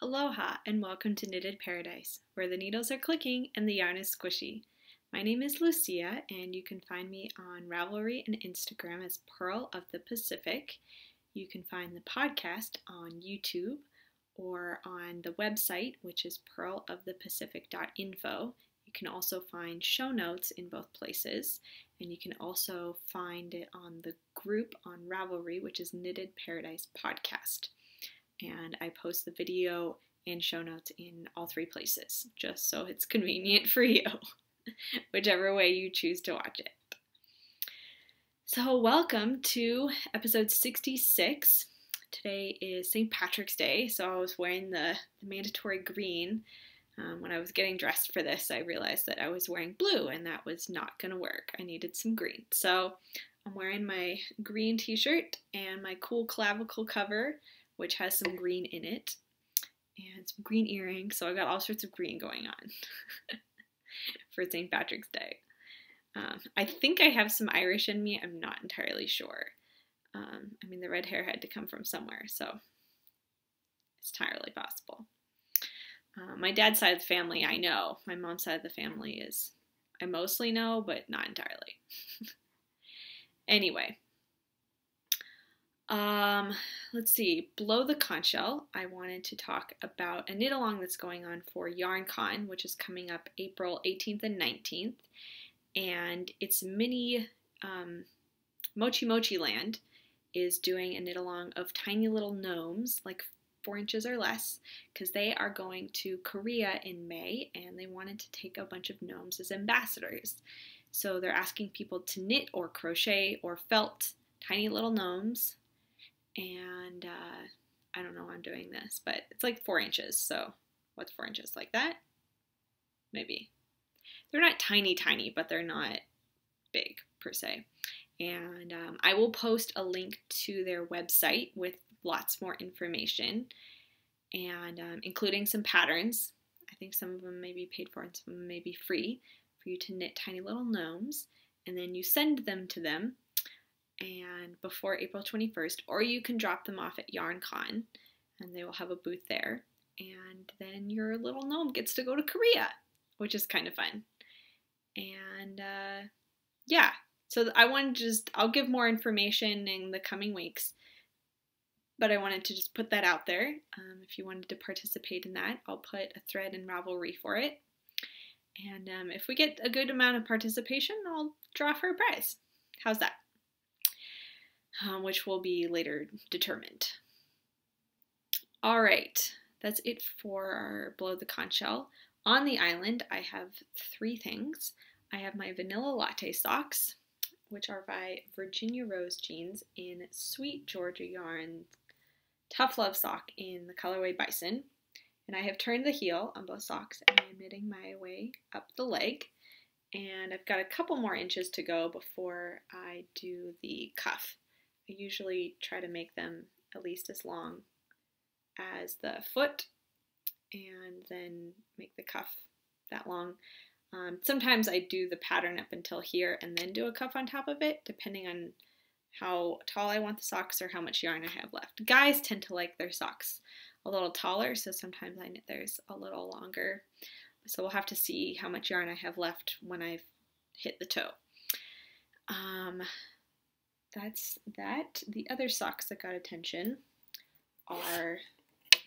Aloha and welcome to Knitted Paradise, where the needles are clicking and the yarn is squishy. My name is Lucia, and you can find me on Ravelry and Instagram as Pearl of the Pacific. You can find the podcast on YouTube or on the website, which is pearlofthepacific.info. You can also find show notes in both places, and you can also find it on the group on Ravelry, which is Knitted Paradise Podcast. And I post the video and show notes in all three places, just so it's convenient for you, whichever way you choose to watch it. So welcome to episode 66. Today is St. Patrick's Day, so I was wearing the mandatory green. When I was getting dressed for this, I realized that I was wearing blue, and that was not going to work. I needed some green. So I'm wearing my green t-shirt and my cool clavicle cover, which has some green in it, and some green earrings, so I got all sorts of green going on for St. Patrick's Day. I think I have some Irish in me, I'm not entirely sure. The red hair had to come from somewhere, so it's entirely possible. My dad's side of the family, I know. My mom's side of the family I mostly know, but not entirely. Anyway. Let's see, below the conch shell, I wanted to talk about a knit-along that's going on for YarnCon, which is coming up April 18th and 19th, and it's mini Mochi Mochi Land is doing a knit-along of tiny little gnomes, like 4 inches or less, because they are going to Korea in May, and they wanted to take a bunch of gnomes as ambassadors. So they're asking people to knit or crochet or felt tiny little gnomes. And I don't know why I'm doing this, but it's like 4 inches, so what's 4 inches? Like that? Maybe. They're not tiny, but they're not big, per se. And I will post a link to their website with lots more information, and including some patterns. I think some of them may be paid for and some of them may be free for you to knit tiny little gnomes, and then you send them to them and before April 21st, or you can drop them off at YarnCon, and they will have a booth there, and then your little gnome gets to go to Korea, which is kind of fun. And yeah, so I'll give more information in the coming weeks, but I wanted to just put that out there. If you wanted to participate in that, I'll put a thread in Ravelry for it, and if we get a good amount of participation, I'll draw for a prize. How's that? Which will be later determined. All right, that's it for our below the conch shell. On the island, I have 3 things. I have my vanilla latte socks, which are by Virginia Rose Jeans in Sweet Georgia Yarn Tough Love sock in the colorway Bison. And I have turned the heel on both socks, and I'm knitting my way up the leg. And I've got a couple more inches to go before I do the cuff. I usually try to make them at least as long as the foot, and then make the cuff that long. Sometimes I do the pattern up until here and then do a cuff on top of it, depending on how tall I want the socks or how much yarn I have left. Guys tend to like their socks a little taller, so sometimes I knit theirs a little longer. So we'll have to see how much yarn I have left when I've hit the toe. That's that. The other socks that got attention are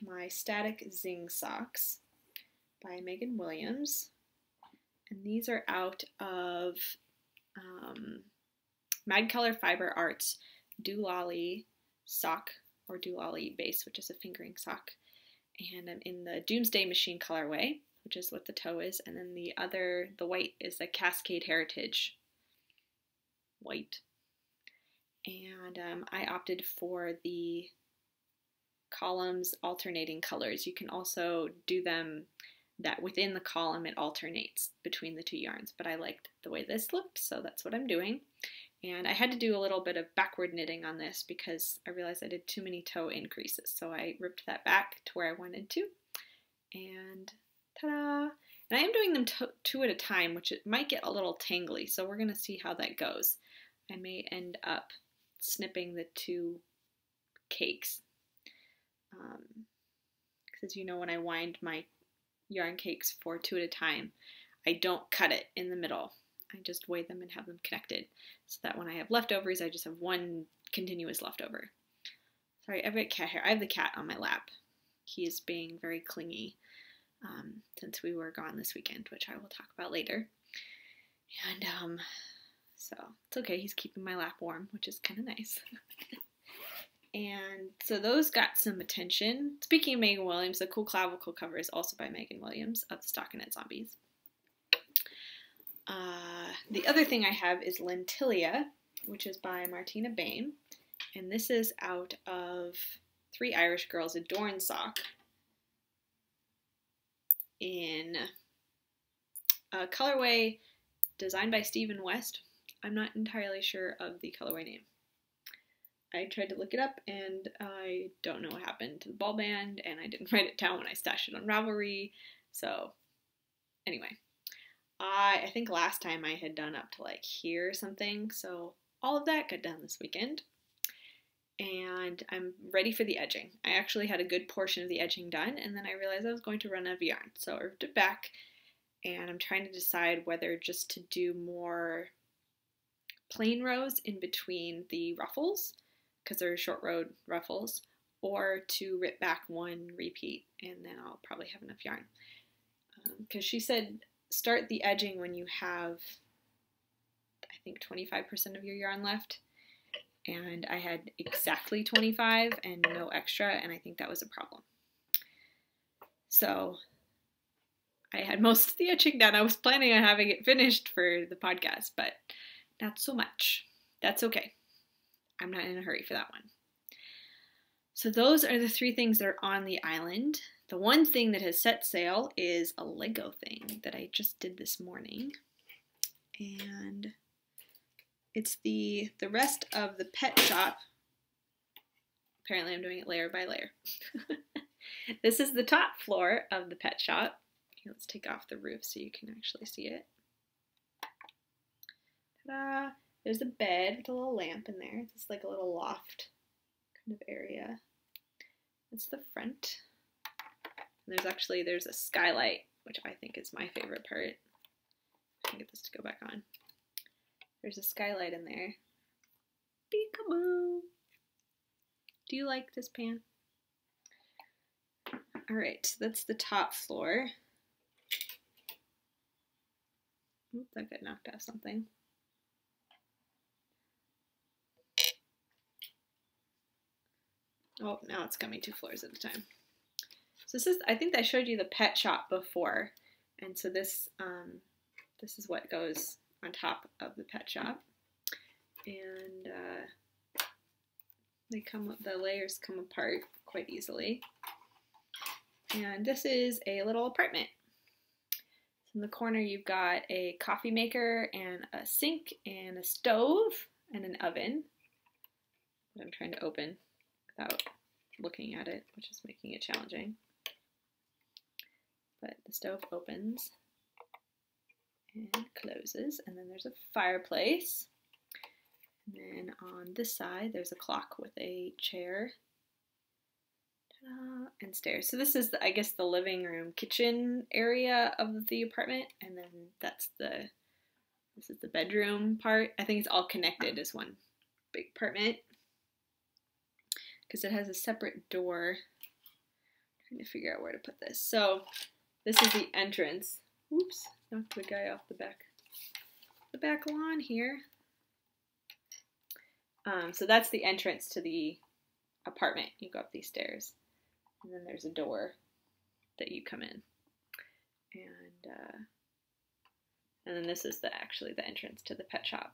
my Static Zing socks by Megan Williams. And these are out of Mag Color Fiber Arts Doolally sock, or Doolally base, which is a fingering sock. And I'm in the Doomsday machine colorway, which is what the toe is. And then the white is the Cascade Heritage white. And I opted for the columns alternating colors. You can also do them that within the column it alternates between the 2 yarns, but I liked the way this looked, so that's what I'm doing. And I had to do a little bit of backward knitting on this because I realized I did too many toe increases, so I ripped that back to where I wanted to, and ta-da! And I am doing them 2 at a time, which it might get a little tangly, so we're going to see how that goes. I may end up snipping the 2 cakes because you know when I wind my yarn cakes for 2 at a time, I don't cut it in the middle. I just weigh them and have them connected so that when I have leftovers, I just have one continuous leftover. Sorry, I've got cat hair. I have the cat on my lap. He is being very clingy since we were gone this weekend, which I will talk about later. And so it's okay. He's keeping my lap warm, which is kind of nice. And so those got some attention. Speaking of Megan Williams, the Cool Clavicle cover is also by Megan Williams of the Stockinette Zombies. The other thing I have is Lintillia, which is by Martina Behm. And this is out of Three Irish Girls Adorn sock in a colorway designed by Stephen West. I'm not entirely sure of the colorway name. I tried to look it up and I don't know what happened to the ball band, and I didn't write it down when I stashed it on Ravelry. So anyway, I think last time I had done up to like here or something, so all of that got done this weekend. And I'm ready for the edging. I actually had a good portion of the edging done, and then I realized I was going to run out of yarn. So I ripped it back, and I'm trying to decide whether just to do more plain rows in between the ruffles, because they're short rowed ruffles, or to rip back one repeat, and then I'll probably have enough yarn. Because she said start the edging when you have, I think, 25% of your yarn left. And I had exactly 25 and no extra, and I think that was a problem. So I had most of the edging done. I was planning on having it finished for the podcast, but not so much. That's okay. I'm not in a hurry for that one. So those are the 3 things that are on the island. The one thing that has set sail is a Lego thing that I just did this morning. And it's the rest of the pet shop. Apparently I'm doing it layer by layer. This is the top floor of the pet shop. Okay, let's take off the roof so you can actually see it. Ta-da! There's a bed with a little lamp in there. It's like a little loft kind of area. That's the front. And there's a skylight, which I think is my favorite part. I can get this to go back on. There's a skylight in there. Peekaboo! Do you like this pan? Alright, so that's the top floor. Oops, I got knocked off something. Oh, now it's coming 2 floors at a time. So this is, I think I showed you the pet shop before, and so this is what goes on top of the pet shop, and the layers come apart quite easily. And this is a little apartment. So in the corner you've got a coffee maker and a sink and a stove and an oven that I'm trying to open without looking at it, which is making it challenging. But the stove opens and closes, and then there's a fireplace. And then on this side, there's a clock with a chair. Ta-da, and stairs. So this is, I guess, the living room kitchen area of the apartment, and then this is the bedroom part. I think it's all connected as one big apartment because it has a separate door. I'm trying to figure out where to put this. So this is the entrance. Oops, knocked the guy off the back lawn here. So that's the entrance to the apartment. You go up these stairs, and then there's a door that you come in, and then this is actually the entrance to the pet shop.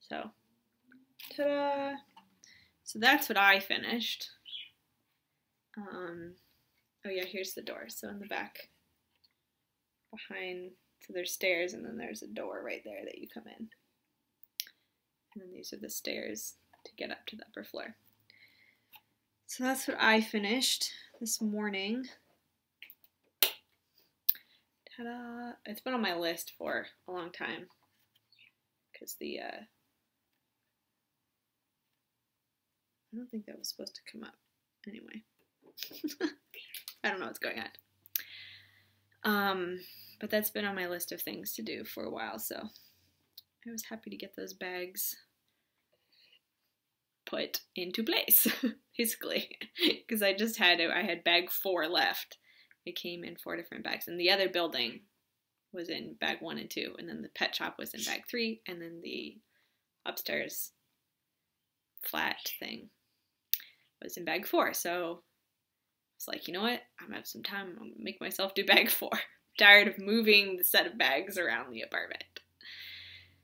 So, ta-da! So that's what I finished. Oh yeah, here's the door. So in the back, behind, so there's stairs, and then there's a door right there that you come in. And then these are the stairs to get up to the upper floor. So that's what I finished this morning. Ta-da! It's been on my list for a long time because I don't think that was supposed to come up. Anyway, I don't know what's going on. But that's been on my list of things to do for a while, so I was happy to get those bags put into place, basically, because I had bag 4 left. It came in 4 different bags, and the other building was in bag 1 and 2, and then the pet shop was in bag 3, and then the upstairs flat thing was in bag 4. So it's like, you know what? I'm gonna have some time. I'm gonna make myself do bag 4. Tired of moving the set of bags around the apartment.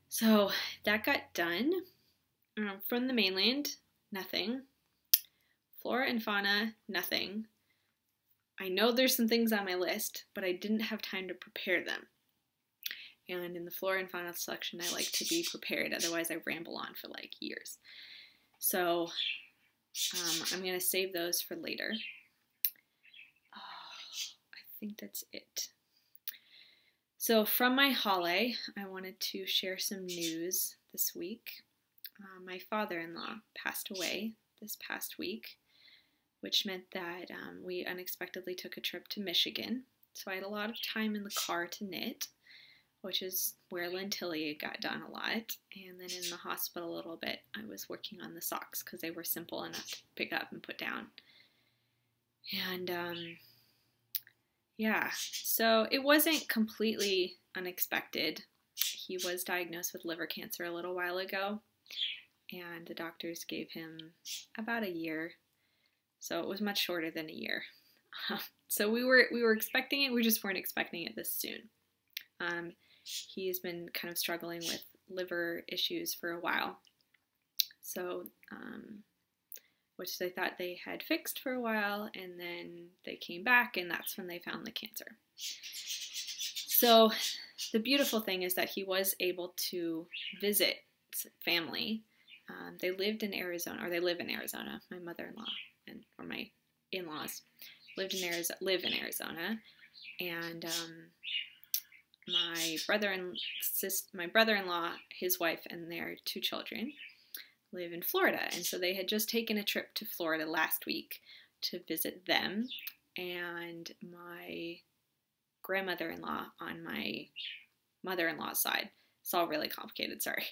So that got done. From the mainland, nothing. Flora and fauna, nothing. I know there's some things on my list, but I didn't have time to prepare them. And in the flora and fauna section, I like to be prepared. Otherwise, I ramble on for like years. So I'm going to save those for later. I think that's it. So from my holiday, I wanted to share some news this week. My father-in-law passed away this past week, which meant that we unexpectedly took a trip to Michigan. So I had a lot of time in the car to knit, which is where Lintillia got done a lot. And then in the hospital a little bit, I was working on the socks because they were simple enough to pick up and put down. And yeah, so it wasn't completely unexpected. He was diagnosed with liver cancer a little while ago, and the doctors gave him about a year. So it was much shorter than a year. So we were expecting it, we just weren't expecting it this soon. He's been kind of struggling with liver issues for a while. So, which they thought they had fixed for a while, and then they came back, and that's when they found the cancer. So the beautiful thing is that he was able to visit family. They lived in Arizona, or they live in Arizona. My mother-in-law or my in-laws live in Arizona, and my brother-in-law, his wife, and their 2 children live in Florida, and so they had just taken a trip to Florida last week to visit them, and my grandmother-in-law on my mother-in-law's side, it's all really complicated, sorry,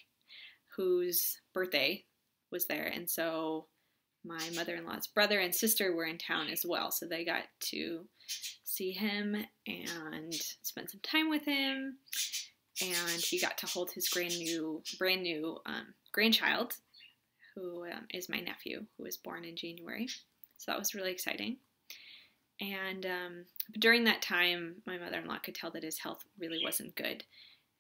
whose birthday was there, and so my mother-in-law's brother and sister were in town as well, so they got to see him and spend some time with him, and he got to hold his brand new grandchild, who is my nephew, who was born in January, so that was really exciting. And during that time, my mother-in-law could tell that his health really wasn't good,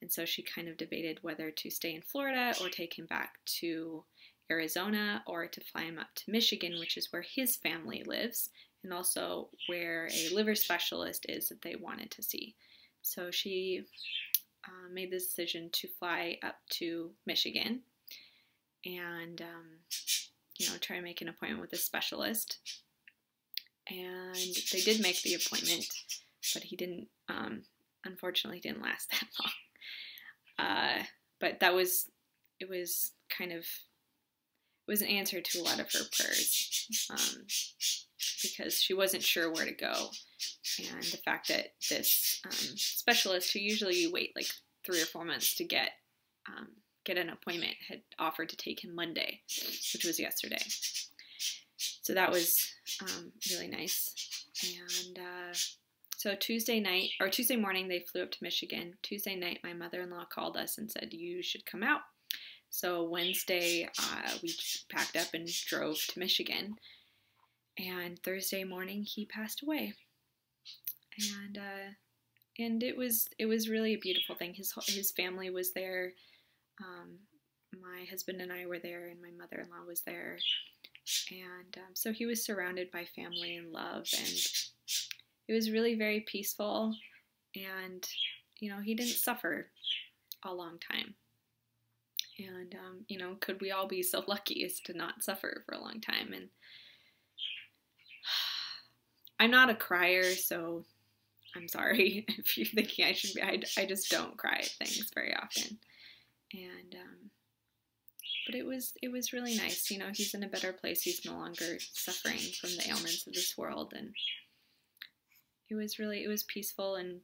and so she kind of debated whether to stay in Florida or take him back to Arizona, or to fly him up to Michigan, which is where his family lives, and also where a liver specialist is that they wanted to see. So she made the decision to fly up to Michigan and try and make an appointment with a specialist. And they did make the appointment, but he didn't, unfortunately, didn't last that long. But it was an answer to a lot of her prayers, because she wasn't sure where to go, and the fact that this specialist, who usually you wait like 3 or 4 months to get an appointment, had offered to take him Monday, which was yesterday. So that was really nice. And so Tuesday morning they flew up to Michigan. Tuesday night my mother-in-law called us and said, you should come out. So Wednesday, we packed up and drove to Michigan, and Thursday morning he passed away. And it was really a beautiful thing. His family was there. My husband and I were there, and my mother-in-law was there, and so he was surrounded by family and love, and it was really very peaceful. And he didn't suffer a long time. And, could we all be so lucky as to not suffer for a long time? And I'm not a crier, so I'm sorry if you're thinking I should be. I just don't cry at things very often. And But it was really nice. You know, he's in a better place. He's no longer suffering from the ailments of this world, and it was peaceful and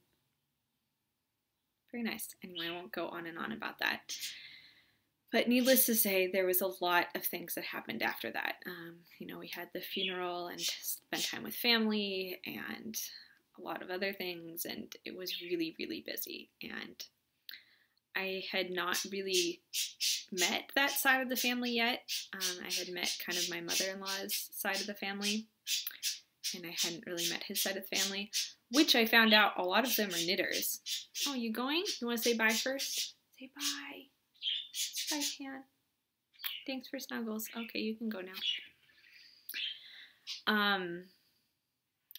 very nice. Anyway, I won't go on and on about that. But needless to say, there was a lot of things that happened after that. You know, we had the funeral and spent time with family and a lot of other things, and it was really, really busy. And I had not really met that side of the family yet. I had met kind of my mother-in-law's side of the family, and I hadn't really met his side of the family, which I found out a lot of them are knitters. Oh, you going? You want to say bye first? Say bye. Bye, Pan. Thanks for snuggles. Okay, you can go now.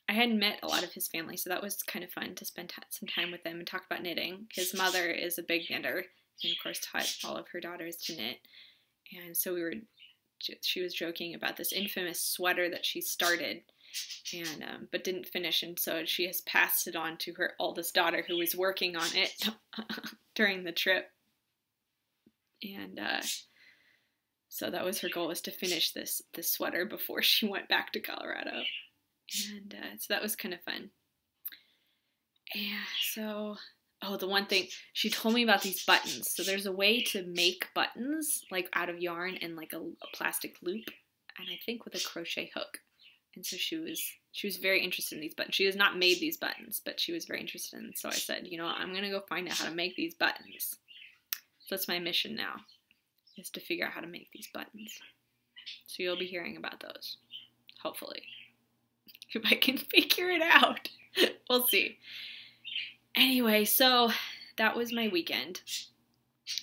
I hadn't met a lot of his family, so that was kind of fun to spend some time with them and talk about knitting. His mother is a big knitter, and of course taught all of her daughters to knit. And so she was joking about this infamous sweater that she started, and but didn't finish, and so she has passed it on to her oldest daughter, who was working on it during the trip. And so that was her goal, was to finish this sweater before she went back to Colorado. And so that was kind of fun. And so, oh, the one thing, she told me about these buttons. So there's a way to make buttons, like out of yarn and like a plastic loop, and I think with a crochet hook. And so she was very interested in these buttons. She has not made these buttons, but she was very interested in them. So I said, you know, I'm going to go find out how to make these buttons. So that's my mission now, is to figure out how to make these buttons. So you'll be hearing about those, hopefully. If I can figure it out. We'll see. Anyway, so that was my weekend.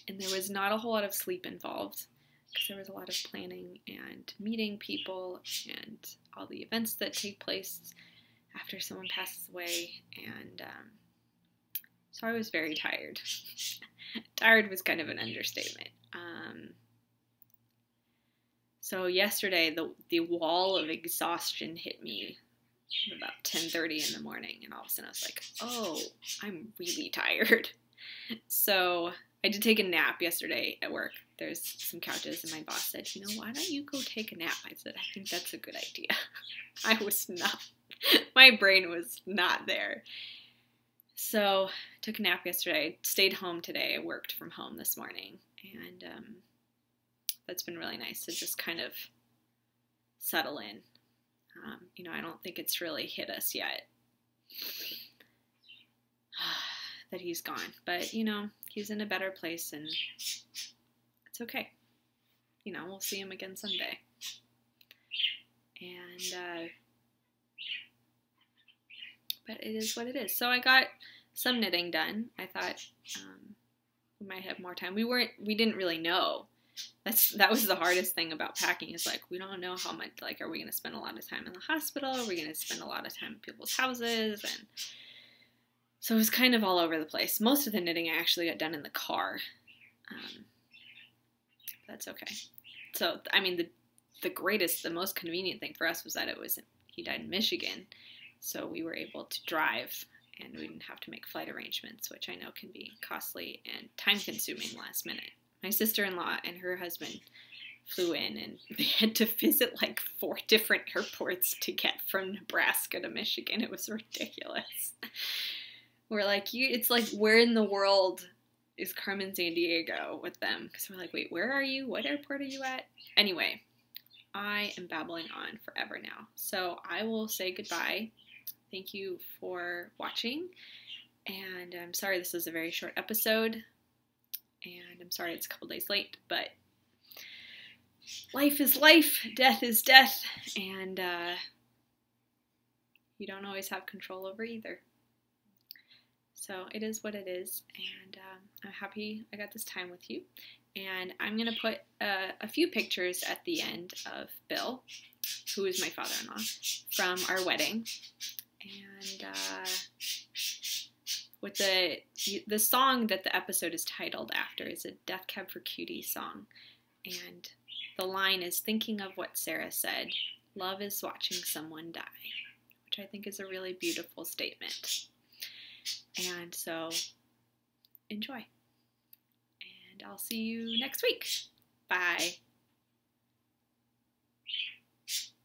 And there was not a whole lot of sleep involved, because there was a lot of planning and meeting people and all the events that take place after someone passes away. And so I was very tired. Tired was kind of an understatement. So yesterday, the wall of exhaustion hit me about 10:30 in the morning, and all of a sudden I was like, oh, I'm really tired. So I did take a nap yesterday at work. There's some couches, and my boss said, you know, why don't you go take a nap? I said, I think that's a good idea. I was not, my brain was not there. So I took a nap yesterday, stayed home today. I worked from home this morning, and that's been really nice to just kind of settle in. You know, I don't think it's really hit us yet that he's gone, but you know, he's in a better place, and it's okay. You know, we'll see him again someday. And but it is what it is. So I got some knitting done. I thought we might have more time. We didn't really know. That was the hardest thing about packing, is like, we don't know how much, like, are we going to spend a lot of time in the hospital? Are we going to spend a lot of time in people's houses? And so it was kind of all over the place. Most of the knitting I actually got done in the car. That's okay. So, I mean, the most convenient thing for us was that he died in Michigan. So we were able to drive, and we didn't have to make flight arrangements, which I know can be costly and time-consuming last minute. My sister-in-law and her husband flew in, and they had to visit like 4 different airports to get from Nebraska to Michigan. It was ridiculous. We're like, it's like, where in the world is Carmen Sandiego with them? Because we're like, wait, where are you? What airport are you at? Anyway, I am babbling on forever now. So I will say goodbye. Thank you for watching. And I'm sorry this is a very short episode. And I'm sorry it's a couple days late, but life is life, death is death, and you don't always have control over either. So it is what it is, and I'm happy I got this time with you. And I'm going to put a few pictures at the end of Bill, who is my father-in-law, from our wedding. And with the song that the episode is titled after is a Death Cab for Cutie song. And the line is, thinking of what Sarah said, love is watching someone die, which I think is a really beautiful statement. And so, enjoy. And I'll see you next week. Bye.